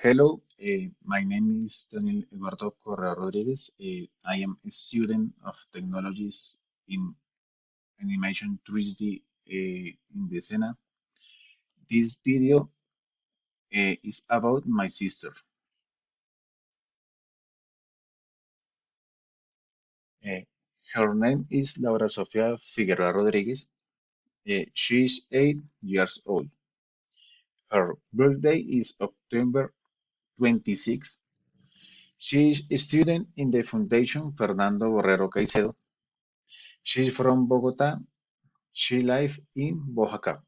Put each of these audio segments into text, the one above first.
Hello, my name is Daniel Eduardo Correa Rodriguez. I am a student of technologies in animation 3D in the SENA. This video is about my sister. Uh, Her name is Laura Sofia Figueroa Rodriguez. She is 8 years old. Her birthday is October 26th. She is a student in the Foundation Fernando Borrero Caicedo. She is from Bogota. She lives in Oaxaca.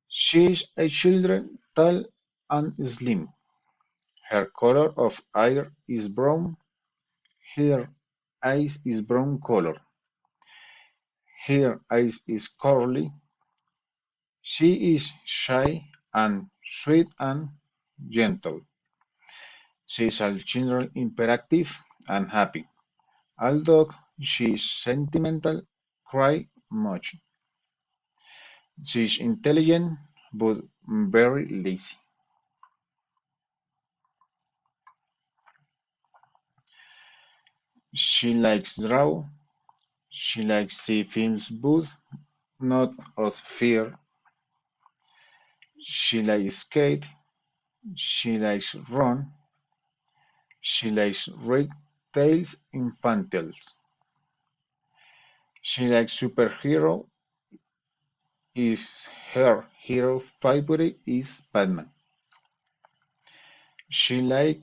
She is a children tall and slim. Her color of hair is brown. Her eyes is brown color. Her eyes is curly. She is shy and sweet and gentle. She is all children hyperactive and happy. Although she is sentimental, cry much. She is intelligent but very lazy. She likes draw. She likes see films but not of fear. She likes skate. She likes run. She likes read tales infantiles. She likes superhero. If her hero favorite is Batman. She like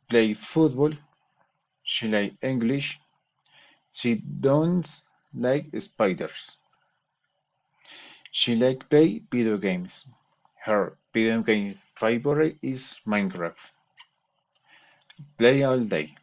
play football. She like English. She don't like spiders. She like play video games. Her video game favorite is Minecraft. Play all day.